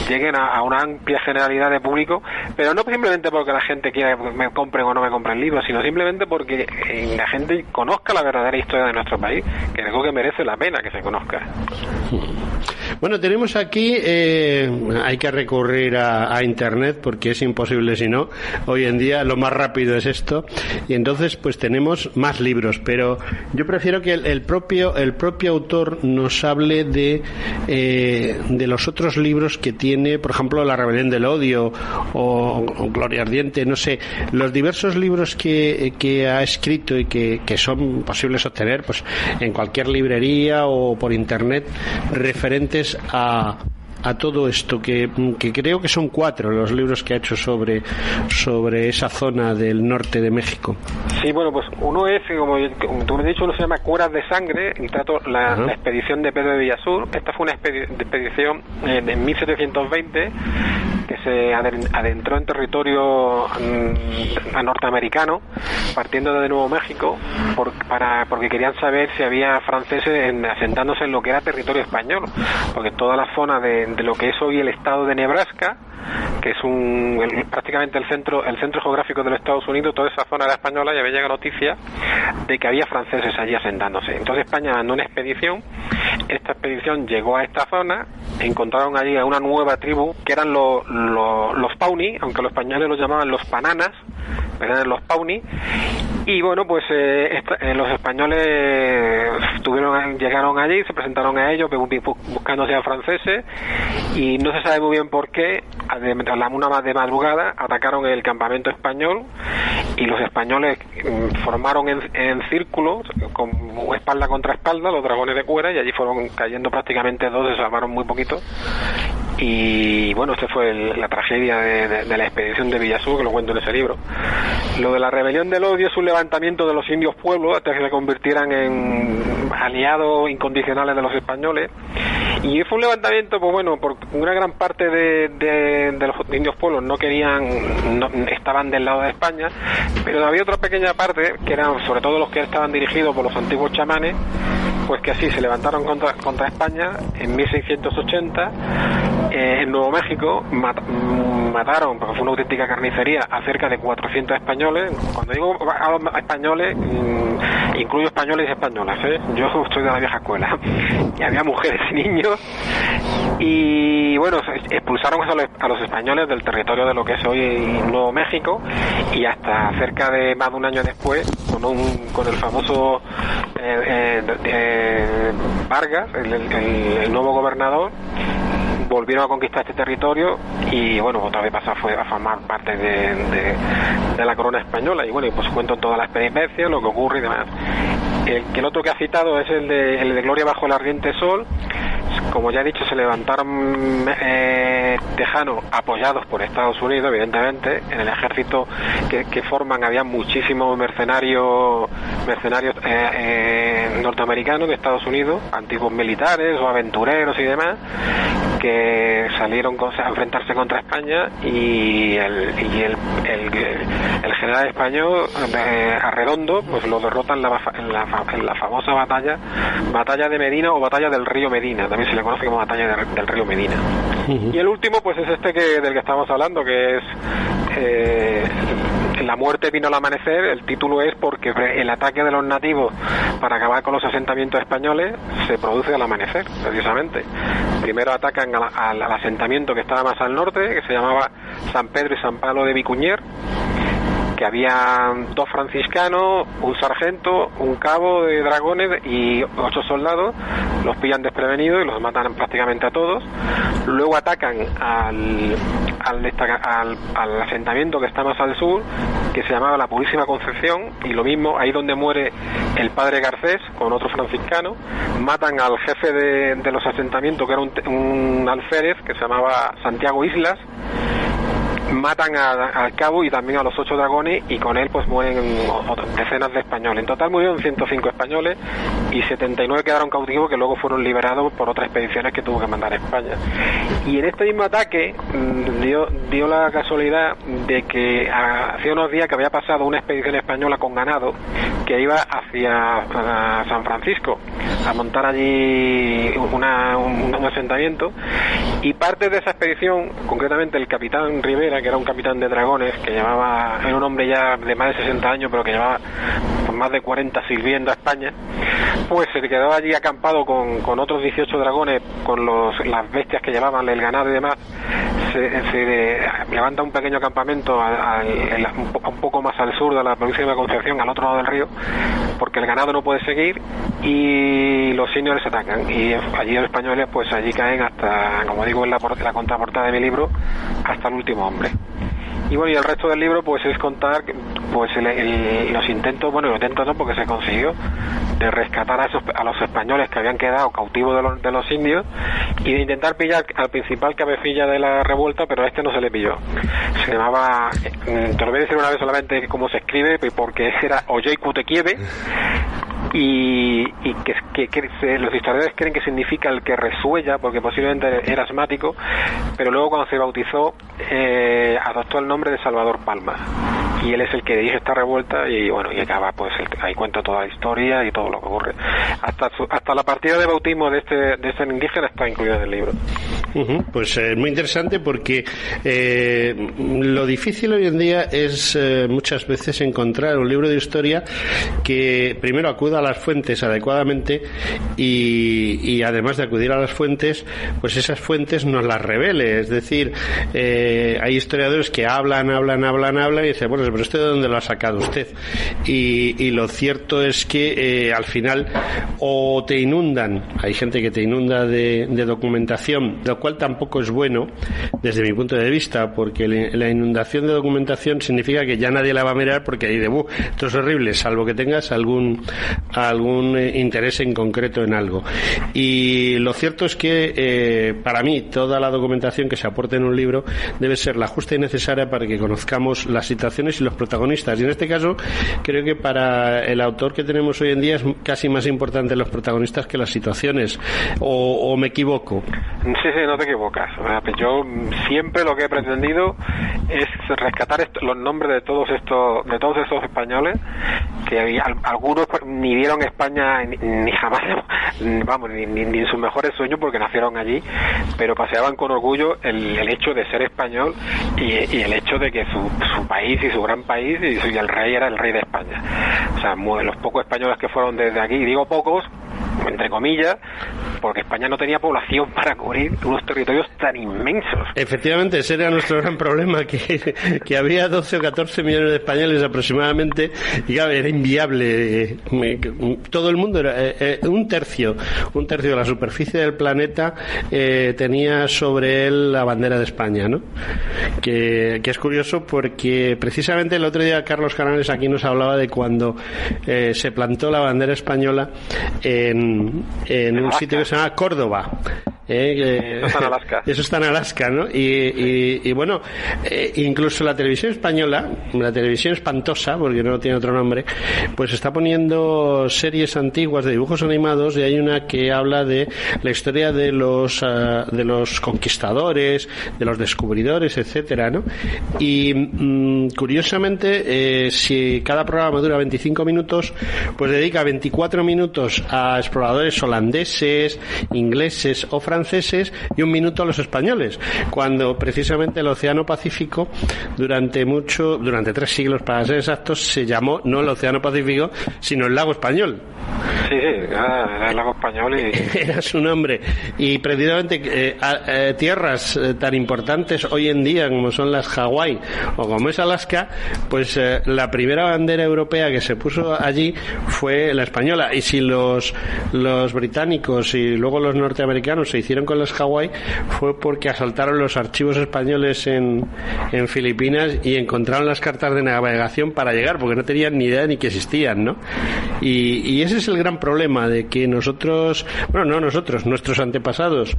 lleguen a una amplia generalidad de público, pero no simplemente porque la gente quiera que me compren o no me compren libros, sino simplemente porque la gente conozca la verdadera historia de nuestro país, que es algo que merece la pena que se conozca. Bueno, tenemos aquí, hay que recurrir a Internet porque es imposible si no. Hoy en día lo más rápido es esto, y entonces pues tenemos más libros, pero yo prefiero que el propio autor nos hable de los otros libros que tiene, por ejemplo, La rebelión del odio o Gloria ardiente, no sé, los diversos libros que ha escrito y que son posibles obtener pues en cualquier librería o por Internet, referentes a todo esto, que creo que son 4 los libros que ha hecho sobre esa zona del norte de México. Sí, bueno, pues uno es, como tú me has dicho, uno se llama Curas de Sangre, y trato la expedición de Pedro de Villasur. Esta fue una expedición de 1720 que se adentró en territorio norteamericano, partiendo de Nuevo México, porque querían saber si había franceses asentándose en lo que era territorio español, porque toda la zona de lo que es hoy el estado de Nebraska, que es prácticamente el centro geográfico de los Estados Unidos, toda esa zona era española, y había llegado noticia de que había franceses allí asentándose. Entonces España mandó una expedición. Esta expedición llegó a esta zona, encontraron allí a una nueva tribu que eran los Pawnee, aunque los españoles los llamaban los Pananas, eran los Pawnee. Y bueno, pues los españoles llegaron allí, se presentaron a ellos buscándose a franceses, y no se sabe muy bien por qué, una más de madrugada atacaron el campamento español, y los españoles formaron en círculo, con espalda contra espalda, los dragones de cuera, y allí fueron cayendo prácticamente 2, se salvaron muy poquito. Y bueno, esta fue la tragedia de la expedición de Villasur, que lo cuento en ese libro. Lo de la rebelión del odio es un levantamiento de los indios pueblos hasta que se convirtieran en aliados incondicionales de los españoles, y fue un levantamiento, pues bueno, por una gran parte de los indios pueblos estaban del lado de España, pero había otra pequeña parte que eran sobre todo los que estaban dirigidos por los antiguos chamanes, pues que así se levantaron contra España en 1680 en Nuevo México. Mataron, porque fue una auténtica carnicería, a cerca de 400 españoles. Cuando digo españoles, incluyo españoles y españolas, ¿eh? Yo estoy de la vieja escuela. Y había mujeres y niños, y bueno, expulsaron a los españoles del territorio de lo que es hoy Nuevo México, y hasta cerca de más de un año después, con el famoso Vargas, el nuevo gobernador, volvieron a conquistar este territorio, y bueno, otra vez fue a formar parte de la corona española. Y bueno, pues cuento todas las peripecias, lo que ocurre y demás. El otro que ha citado es el de Gloria bajo el ardiente sol. Como ya he dicho, se levantaron tejanos apoyados por Estados Unidos, evidentemente. En el ejército que forman había muchísimos mercenarios norteamericanos de Estados Unidos, antiguos militares o aventureros y demás, que salieron a enfrentarse contra España, y el general español Arredondo pues lo derrota en la famosa batalla de Medina, o batalla del río Medina, también se le conoce como batalla del río Medina. Y el último pues es del que estamos hablando, que es La muerte vino al amanecer. El título es porque el ataque de los nativos para acabar con los asentamientos españoles se produce al amanecer, precisamente. Primero atacan al asentamiento que estaba más al norte, que se llamaba San Pedro y San Pablo de Vicuñer, que había 2 franciscanos, un sargento, un cabo de dragones y 8 soldados. Los pillan desprevenidos y los matan prácticamente a todos. Luego atacan al asentamiento que está más al sur, que se llamaba la Purísima Concepción, y lo mismo, ahí donde muere el padre Garcés con otro franciscano. Matan al jefe de los asentamientos, que era un alférez que se llamaba Santiago Islas. Matan al cabo y también a los 8 dragones, y con él pues mueren decenas de españoles. En total murieron 105 españoles y 79 quedaron cautivos, que luego fueron liberados por otras expediciones que tuvo que mandar a España. Y en este mismo ataque dio la casualidad de que hace unos días que había pasado una expedición española con ganado que iba hacia San Francisco a montar allí un asentamiento, y parte de esa expedición, concretamente el capitán Rivera, que era un capitán de dragones, que era un hombre ya de más de 60 años, pero que llevaba pues, más de 40 sirviendo a España, pues se quedó allí acampado con otros 18 dragones, con las bestias que llevaban, el ganado y demás. Se levanta un pequeño campamento un poco más al sur de la provincia de Concepción, al otro lado del río, porque el ganado no puede seguir y los indios atacan, y allí los españoles pues allí caen hasta, como digo en la contraportada de mi libro, hasta el último hombre. Y bueno, y el resto del libro pues es contar pues los intentos, no, porque se consiguió, de rescatar a los españoles que habían quedado cautivos de los indios, y de intentar pillar al principal cabecilla de la revuelta, pero a este no se le pilló. Se llamaba, te lo voy a decir una vez solamente cómo se escribe, porque era Ojei Kutekieve, y que los historiadores creen que significa el que resuella, porque posiblemente era asmático, pero luego cuando se bautizó adoptó el nombre de Salvador Palma, y él es el que dirige esta revuelta, y bueno, y acaba pues ahí cuenta toda la historia y todo lo que ocurre hasta la partida de bautismo de este indígena está incluido en el libro. Pues muy interesante, porque lo difícil hoy en día es muchas veces encontrar un libro de historia que primero acuda a las fuentes adecuadamente, y además de acudir a las fuentes, pues esas fuentes nos las revele. Es decir, hay historiadores que hablan y dicen, bueno, pero ¿esto de dónde lo ha sacado usted? Y lo cierto es que al final o te inundan, hay gente que te inunda de documentación, lo cual tampoco es bueno desde mi punto de vista, porque la inundación de documentación significa que ya nadie la va a mirar, porque ahí esto es horrible, salvo que tengas algún interés en concreto en algo. Y lo cierto es que para mí toda la documentación que se aporte en un libro debe ser la justa y necesaria para que conozcamos las situaciones y los protagonistas, y en este caso creo que para el autor que tenemos hoy en día es casi más importante los protagonistas que las situaciones, o me equivoco. Sí, no te equivocas. Yo siempre lo que he pretendido es rescatar los nombres de todos estos españoles, que algunos ni vieron España ni jamás, vamos, ni en sus mejores sueños, porque nacieron allí, pero paseaban con orgullo el hecho de ser español y el hecho de que su país y su gran país y el rey era el rey de España. O sea, los pocos españoles que fueron desde aquí, y digo pocos entre comillas, porque España no tenía población para cubrir unos territorios tan inmensos. Efectivamente, ese era nuestro gran problema, que había 12 o 14 millones de españoles aproximadamente, y claro, era inviable. Todo el mundo era un tercio de la superficie del planeta tenía sobre él la bandera de España, ¿no? Que es curioso, porque precisamente el otro día Carlos Canales aquí nos hablaba de cuando se plantó la bandera española en un sitio que se llama Córdoba. Eso está en Alaska. Eso está en Alaska, ¿no? Y bueno, incluso la televisión española, la televisión espantosa, porque no tiene otro nombre, pues está poniendo series antiguas de dibujos animados, y hay una que habla de la historia de los conquistadores, de los descubridores, etcétera, ¿no? Y curiosamente, si cada programa dura 25 minutos, pues dedica 24 minutos a exploradores holandeses, ingleses o franceses, franceses y 1 minuto a los españoles, cuando precisamente el Océano Pacífico durante 3 siglos para ser exactos, se llamó no el Océano Pacífico, sino el Lago Español. Sí, era el Lago Español y... Era su nombre. Y precisamente tierras tan importantes hoy en día como son las Hawái o como es Alaska, pues la primera bandera europea que se puso allí fue la española. Y si los británicos y luego los norteamericanos se hicieron con las Hawái, fue porque asaltaron los archivos españoles en Filipinas y encontraron las cartas de navegación para llegar, porque no tenían ni idea ni que existían, ¿no? Y ese es el gran problema de que nuestros antepasados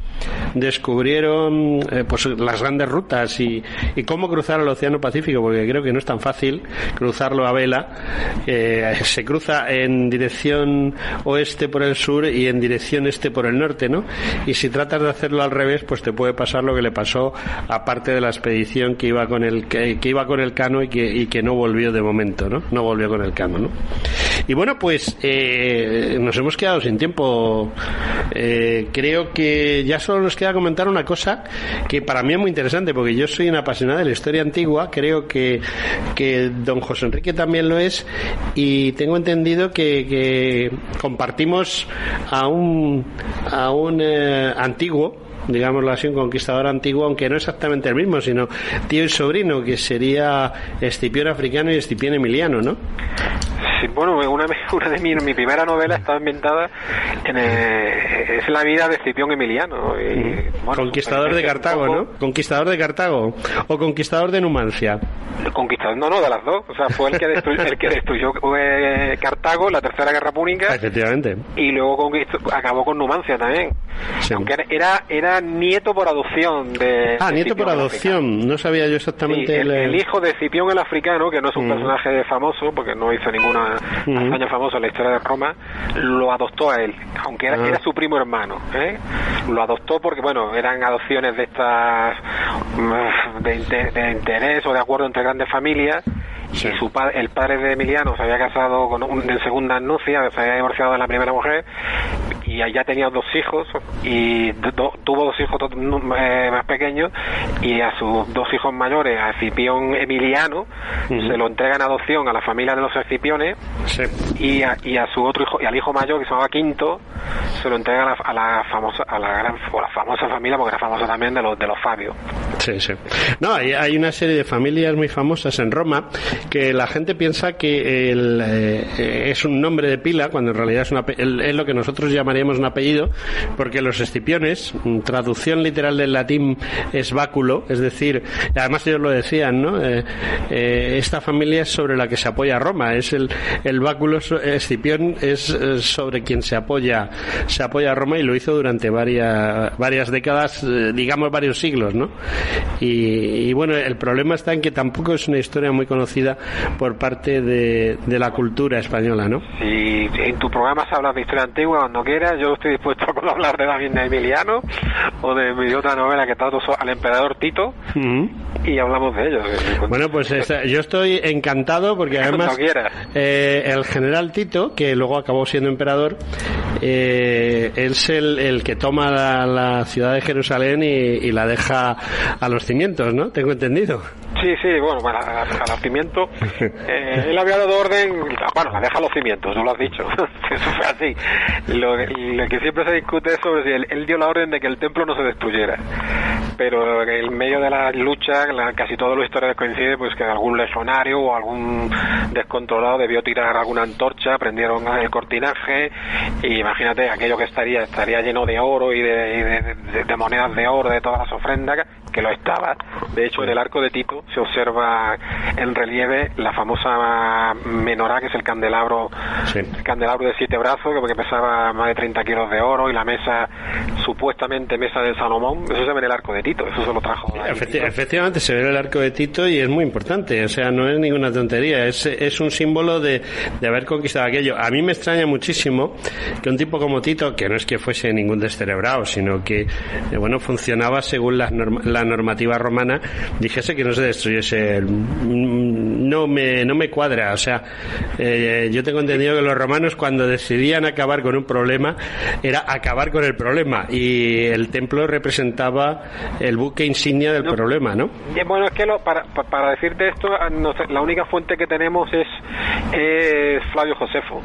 descubrieron pues las grandes rutas y cómo cruzar el Océano Pacífico, porque creo que no es tan fácil cruzarlo a vela. Se cruza en dirección oeste por el sur y en dirección este por el norte, ¿no? Y si tratas de hacerlo al revés, pues te puede pasar lo que le pasó a parte de la expedición que iba con el Cano y que no volvió de momento, ¿no? No volvió con el Cano, ¿no? Y bueno, pues nos hemos quedado sin tiempo. Creo que ya solo nos queda comentar una cosa que para mí es muy interesante, porque yo soy un apasionado de la historia antigua, creo que don José Enrique también lo es, y tengo entendido que compartimos a un antiguo, digámoslo así, un conquistador antiguo, aunque no exactamente el mismo, sino tío y sobrino, que sería Escipión Africano y Escipión Emiliano, ¿no? Sí, bueno, mi primera novela está ambientada es la vida de Escipión Emiliano. Y, bueno, conquistador de Cartago, ¿no? Conquistador de Cartago o conquistador de Numancia. Conquistador, no, de las dos. O sea, fue el que destruyó Cartago, la Tercera Guerra Púnica. Efectivamente. Y luego acabó con Numancia también. Sí. Aunque era nieto por adopción de... nieto por adopción. No sabía yo exactamente... Sí, el hijo de Escipión el Africano, que no es un personaje famoso, porque no hizo ninguna hazaña famosa en la historia de Roma, lo adoptó a él, aunque era su primo hermano, lo adoptó porque, bueno, eran adopciones de estas de interés o de acuerdo entre grandes familias. Sí. Y el padre de Emiliano se había casado en segunda nupcia, se había divorciado de la primera mujer y ya tenía 2 hijos y tuvo 2 hijos más pequeños, y a sus 2 hijos mayores, a Escipión Emiliano, se lo entrega en adopción a la familia de los Escipiones. Sí. y a su otro hijo, y al hijo mayor, que se llamaba Quinto, se lo entrega a la famosa familia, porque era famosa también, de los Fabios. Sí. No, hay una serie de familias muy famosas en Roma que la gente piensa que es un nombre de pila, cuando en realidad es lo que nosotros llamaríamos un apellido, porque los Escipiones, traducción literal del latín, es báculo, es decir, además ellos lo decían, ¿no? Esta familia es sobre la que se apoya Roma, es el báculo. Escipión es sobre quien se apoya Roma, y lo hizo durante varias décadas, digamos varios siglos, ¿no? Y bueno, el problema está en que tampoco es una historia muy conocida por parte de la cultura española, ¿no? Si en tu programa se habla de historia antigua, cuando quieras, yo estoy dispuesto a hablar de David Emiliano o de mi otra novela que trato al emperador Tito, y hablamos de ello. Bueno, pues yo estoy encantado, porque además el general Tito, que luego acabó siendo emperador, es el que toma la ciudad de Jerusalén y la deja a los cimientos, ¿no? Tengo entendido. Sí, bueno, a los cimientos. Él había dado orden, bueno, la deja a los cimientos, tú lo has dicho. Eso fue así. Lo que siempre se discute es sobre si él dio la orden de que el templo no se destruyera. Pero en medio de la lucha, casi todos los historiadores coinciden, pues que algún legionario o algún descontrolado debió tirar alguna antorcha, prendieron el cortinaje, y imagínate, aquello que estaría lleno de oro y de monedas de oro, de todas las ofrendas, que lo estaba. De hecho, en el arco de Tito se observa en relieve la famosa menorá, que es el candelabro de 7 brazos, que pesaba más de 30 kilos de oro, y la mesa, supuestamente mesa de Salomón, eso se ve en el arco de Tito, eso se lo trajo. Efectivamente, se ve en el arco de Tito, y es muy importante, o sea, no es ninguna tontería, es un símbolo de haber conquistado aquello. A mí me extraña muchísimo que un tipo como Tito, que no es que fuese ningún descerebrado, sino que funcionaba según la normativa romana, dijese que no se destruyese no me cuadra. O sea, yo tengo entendido que los romanos, cuando decidían acabar con un problema, era acabar con el problema, y el templo representaba el buque insignia del problema, ¿no? Bueno, es que para decirte esto, no sé, la única fuente que tenemos es Flavio Josefo.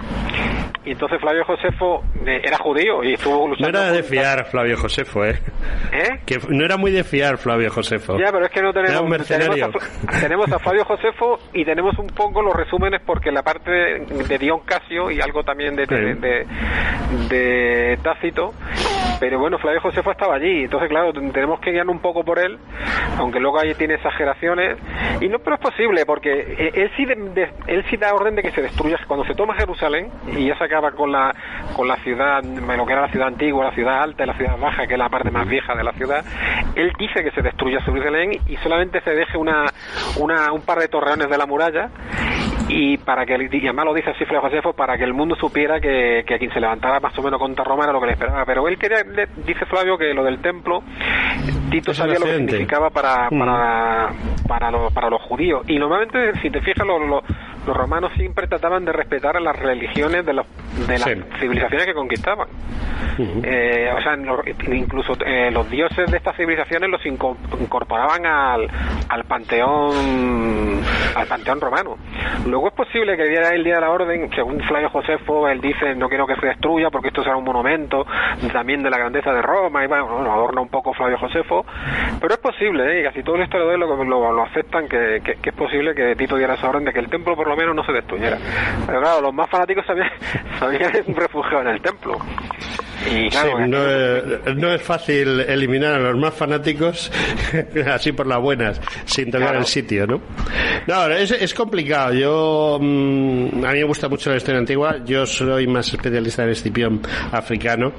Y entonces Flavio Josefo era judío y estuvo luchando. No era de fiar Flavio Josefo, que no era muy de fiar Flavio Josefo. Ya, pero es que no tenemos. Era un mercenario. Tenemos a Flavio Josefo y tenemos un poco los resúmenes, porque la parte de Dion Casio y algo también de Tácito. Pero bueno, Flavio Josefo estaba allí, entonces claro, tenemos que guiarnos un poco por él, aunque luego ahí tiene exageraciones. Y no, pero es posible, porque él sí da orden de que se destruya cuando se toma Jerusalén, y ya se acaba con la ciudad, lo que era la ciudad antigua, la ciudad alta y la ciudad baja, que es la parte más vieja de la ciudad. Él dice que se destruya Jerusalén y solamente se deje un par de torreones de la muralla, y además lo dice así Flavio Josefo, para que el mundo supiera que quien se levantara más o menos contra Roma era lo que le esperaba. Pero él dice Flavio que lo del templo, Tito sabía lo que significaba para los judíos, y normalmente, si te fijas, los romanos siempre trataban de respetar a las religiones de las civilizaciones que conquistaban. O sea, incluso los dioses de estas civilizaciones los incorporaban al panteón romano. Luego es posible que el día de la orden, según Flavio Josefo, él dice: no quiero que se destruya porque esto será un monumento también de la grandeza de Roma, y bueno, lo adorna un poco Flavio Josefo, pero es posible, y casi todos los historiadores lo aceptan, que es posible que Tito diera esa orden de que el templo por lo menos no se destruyera. Pero claro, los más fanáticos se habían refugiado en el templo. Y claro, no es fácil eliminar a los más fanáticos así por las buenas, sin tocar el sitio, ¿no? No, es complicado. A mí me gusta mucho la historia antigua. Yo soy más especialista en Escipión africano,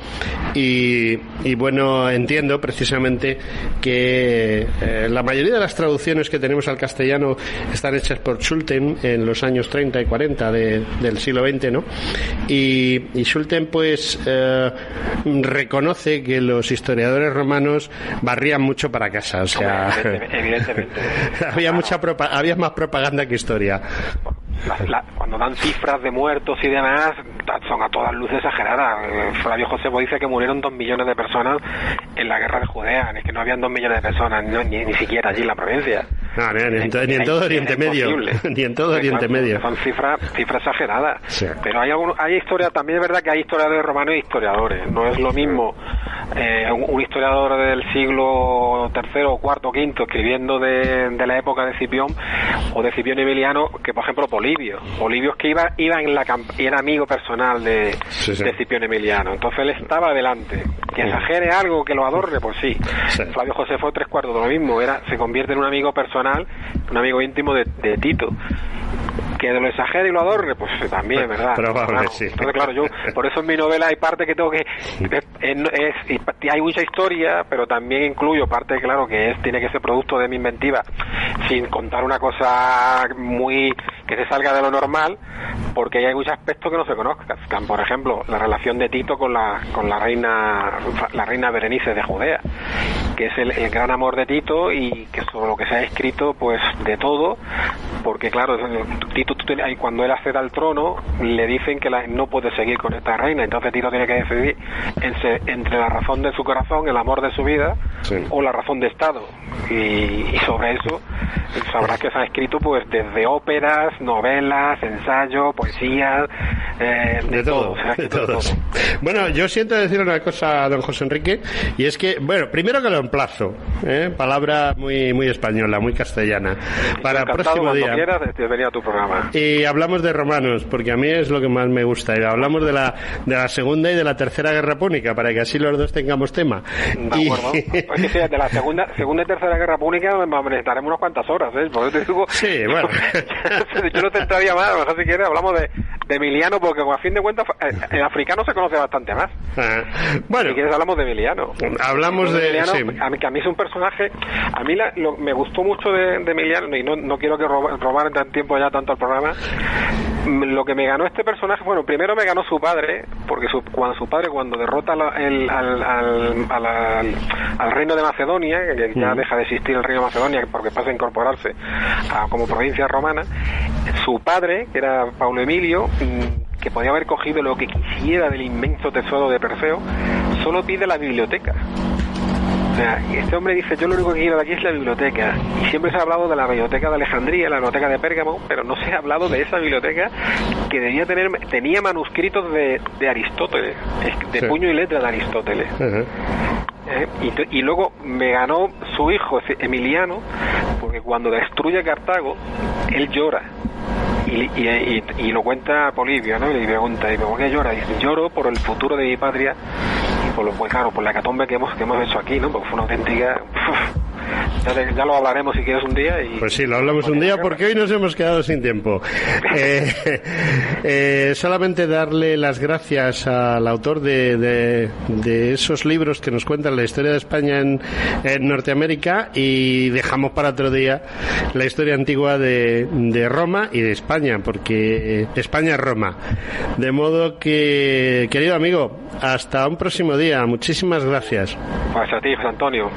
y bueno, entiendo precisamente que la mayoría de las traducciones que tenemos al castellano están hechas por Schulten en los años 30 y 40 del siglo XX, ¿no? Y Schulten pues reconoce que los historiadores romanos barrían mucho para casa, o sea, evidentemente. había más propaganda que historia. Cuando dan cifras de muertos y demás, son a todas luces exageradas. Flavio Josefo dice que murieron 2 millones de personas en la guerra de Judea. Es que no habían 2 millones de personas, ni siquiera allí en la provincia. No, ni en todo Oriente Medio. Ni en todo Oriente Medio. Son cifras exageradas. Sí. Pero hay historia, también es verdad que hay historiadores romanos y historiadores. No es lo mismo un historiador del siglo III, IV, V escribiendo de la época de Escipión o de Escipión Emiliano, que por ejemplo Polibio es que iba en la y era amigo personal de Escipión Emiliano. Entonces él estaba adelante. Que exagere algo, que lo adorne, pues sí. Flavio Josefo 3/4 de lo mismo, se convierte en un amigo personal, un amigo íntimo de Tito. Que lo exagere y lo adorne, pues también, ¿verdad? Probable, sí. Entonces, claro, yo, por eso en mi novela hay parte que tengo que... hay mucha historia, pero también incluyo parte, claro, que tiene que ser producto de mi inventiva, sin contar una cosa muy... que se salga de lo normal, porque hay muchos aspectos que no se conozcan. Por ejemplo, la relación de Tito con la reina Berenice de Judea, que es el gran amor de Tito, y que sobre lo que se ha escrito, pues, de todo, porque, claro, Tito, cuando él accede al trono, le dicen que no puede seguir con esta reina, entonces Tito tiene que decidir entre la razón de su corazón, el amor de su vida, o la razón de Estado, y sobre eso sabrás que se ha escrito pues desde óperas, novelas, ensayos, poesías, de todo. Bueno, yo siento decir una cosa a don José Enrique, y es que, bueno, primero que lo emplazo, palabra muy muy española, muy castellana, para el próximo día. Quieras, venir a tu programa. Y hablamos de romanos, porque a mí es lo que más me gusta, y hablamos de la Segunda y de la Tercera Guerra Púnica, para que así los dos tengamos tema. De acuerdo. Pues que de la Segunda y Tercera Guerra Pública necesitaremos unas cuantas horas, por eso te digo. Sí, bueno. Yo no te entraría más, mejor si quieres hablamos de Emiliano, porque a fin de cuentas el africano se conoce bastante más. Bueno. Si quieres hablamos de Emiliano. Hablamos de Emiliano, sí. a mí es un personaje, a mí me gustó mucho de Emiliano, y no quiero que robar en tan tiempo ya tanto el programa. Lo que me ganó este personaje, bueno, primero me ganó su padre, porque cuando derrota al reino de Macedonia, que ya deja de existir el reino de Macedonia porque pasa a incorporarse como provincia romana, su padre, que era Paulo Emilio, que podía haber cogido lo que quisiera del inmenso tesoro de Perseo, solo pide la biblioteca. O sea, este hombre dice, yo lo único que quiero de aquí es la biblioteca. Y siempre se ha hablado de la biblioteca de Alejandría, la biblioteca de Pérgamo, pero no se ha hablado de esa biblioteca que tenía manuscritos de Aristóteles, de puño y letra de Aristóteles. Y luego me ganó su hijo Emiliano, porque cuando destruye Cartago, él llora. Y lo cuenta Polibio, ¿no? Y le pregunta, ¿por qué llora? Dice, lloro por el futuro de mi patria y por la hecatombe que hemos hecho aquí, ¿no? Porque fue una auténtica... Ya lo hablaremos si quieres un día. Pues sí, lo hablamos un día porque hoy nos hemos quedado sin tiempo. Solamente darle las gracias al autor de esos libros que nos cuentan la historia de España en Norteamérica, y dejamos para otro día la historia antigua de Roma y de España, porque España es Roma. De modo que, querido amigo, hasta un próximo día. Muchísimas gracias. Pues a ti, José Antonio.